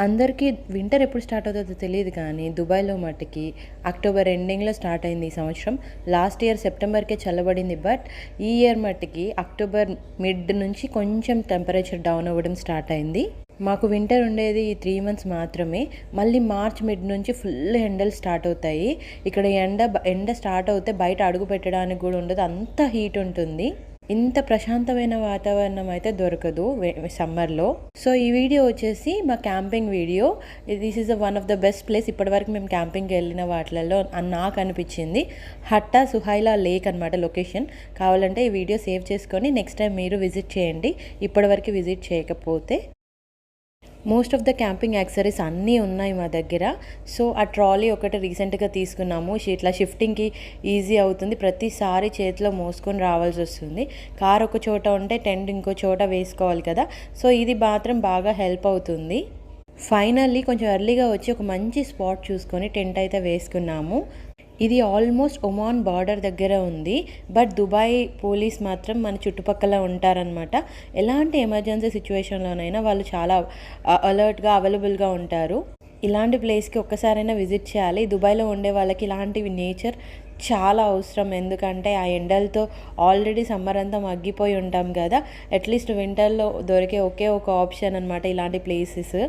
అందరికీ వింటర్ ఎప్పుడు స్టార్ట్ అవుతుందో తెలియదు కానీ దుబాయ్లో మట్టుకి అక్టోబర్ ఎండింగ్లో స్టార్ట్ అయింది ఈ సంవత్సరం. లాస్ట్ ఇయర్ సెప్టెంబర్కే చల్లబడింది. బట్ ఈ ఇయర్ మట్టుకి అక్టోబర్ మిడ్ నుంచి కొంచెం టెంపరేచర్ డౌన్ అవ్వడం స్టార్ట్ అయింది. మాకు వింటర్ ఉండేది ఈ 3 months మాత్రమే. మళ్ళీ మార్చ్ మిడ్ నుంచి ఫుల్ ఎండలు స్టార్ట్ అవుతాయి. ఇక్కడ ఎండ స్టార్ట్ అవుతే బయట అడుగు పెట్టడానికి కూడా ఉండదు, అంత హీట్ ఉంటుంది. ఇంత ప్రశాంతమైన వాతావరణం అయితే దొరకదు సమ్మర్లో. సో ఈ వీడియో వచ్చేసి మా camping video. This is one of the best place. ఇప్పటివరకు మేము క్యాంపింగ్కి వెళ్ళిన వాటిలలో నాకు అనిపించింది. హట్టా సుహైలా లేక్ అనమాట లొకేషన్. కావాలంటే ఈ వీడియో సేవ్ చేసుకొని నెక్స్ట్ టైం మీరు విజిట్ చేయండి, ఇప్పటివరకు విజిట్ చేయకపోతే. Most of the camping accessories అన్నీ ఉన్నాయి మా దగ్గర. సో ఆ ట్రాలీ ఒకటి రీసెంట్గా తీసుకున్నాము. ఇట్లా షిఫ్టింగ్కి ఈజీ అవుతుంది, ప్రతిసారి చేతిలో మోసుకొని రావాల్సి వస్తుంది. కార్ ఒక చోట ఉంటే టెంట్ ఇంకో చోట వేసుకోవాలి కదా, సో ఇది మాత్రం బాగా హెల్ప్ అవుతుంది. ఫైనల్లీ కొంచెం ఎర్లీగా వచ్చి ఒక మంచి స్పాట్ చూసుకొని టెంట్ అయితే వేసుకున్నాము. ఇది ఆల్మోస్ట్ ఒమాన్ బార్డర్ దగ్గర ఉంది. బట్ దుబాయ్ పోలీస్ మాత్రం మన చుట్టుపక్కల ఉంటారనమాట. ఎలాంటి ఎమర్జెన్సీ సిచ్యువేషన్లోనైనా వాళ్ళు చాలా అలర్ట్గా అవైలబుల్గా ఉంటారు. ఇలాంటి ప్లేస్కి ఒక్కసారైనా విజిట్ చేయాలి. దుబాయ్లో ఉండే వాళ్ళకి ఇలాంటివి నేచర్ చాలా అవసరం. ఎందుకంటే ఆ ఎండలతో ఆల్రెడీ సమ్మర్ అంతా మగ్గిపోయి ఉంటాం కదా. అట్లీస్ట్ వింటర్లో దొరికే ఒకే ఒక ఆప్షన్ అనమాట ఇలాంటి ప్లేసెస్.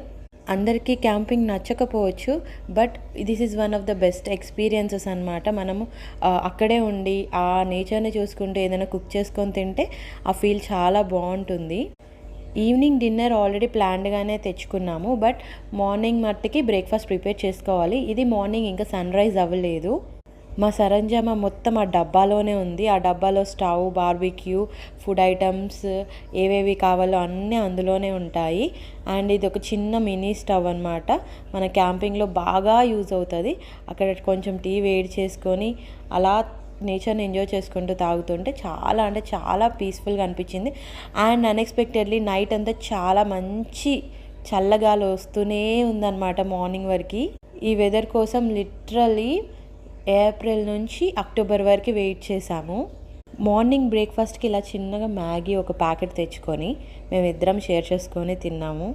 అందరికీ క్యాంపింగ్ నచ్చకపోవచ్చు, but this is one of the best experiences అనమాట. మనము అక్కడే ఉండి ఆ నేచర్ని చూసుకుంటూ ఏదైనా కుక్ చేసుకొని తింటే ఆ ఫీల్ చాలా బాగుంటుంది. ఈవినింగ్ డిన్నర్ ఆల్రెడీ ప్లాన్డ్గానే తెచ్చుకున్నాము, బట్ మార్నింగ్ మట్టుకి బ్రేక్ఫాస్ట్ ప్రిపేర్ చేసుకోవాలి. ఇది మార్నింగ్ ఇంకా సన్ రైజ్ అవ్వలేదు. మా సరంజామా మొత్తం ఆ డబ్బాలోనే ఉంది. ఆ డబ్బాలో స్టవ్, బార్బిక్యూ, ఫుడ్ ఐటమ్స్ ఏవేవి కావాలో అన్నీ అందులోనే ఉంటాయి. అండ్ ఇది ఒక చిన్న మినీ స్టవ్ అనమాట. మన క్యాంపింగ్లో బాగా యూజ్ అవుతుంది. అక్కడ కొంచెం టీ వేడి చేసుకొని అలా నేచర్ని ఎంజాయ్ చేసుకుంటూ తాగుతుంటే చాలా అంటే చాలా పీస్ఫుల్గా అనిపించింది. అండ్ అన్ఎక్స్పెక్టెడ్లీ నైట్ అంతా చాలా మంచి చల్లగాలి వస్తూనే ఉందన్నమాట మార్నింగ్ వరకు. ఈ వెదర్ కోసం లిటరలీ ఏప్రిల్ నుంచి అక్టోబర్ వరకు వెయిట్ చేశాము. మార్నింగ్ బ్రేక్ఫాస్ట్కి ఇలా చిన్నగా మ్యాగీ ఒక ప్యాకెట్ తెచ్చుకొని మేమిద్దరం షేర్ చేసుకొని తిన్నాము.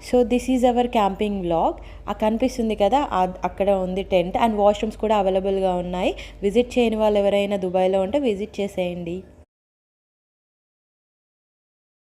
So this is our camping vlog. కనిపిస్తుంది కదా, అక్కడ ఉంది టెంట్. అండ్ వాష్రూమ్స్ కూడా అవైలబుల్గా ఉన్నాయి. విజిట్ చేయని వాళ్ళు ఎవరైనా దుబాయ్లో ఉంటే విజిట్ చేసేయండి.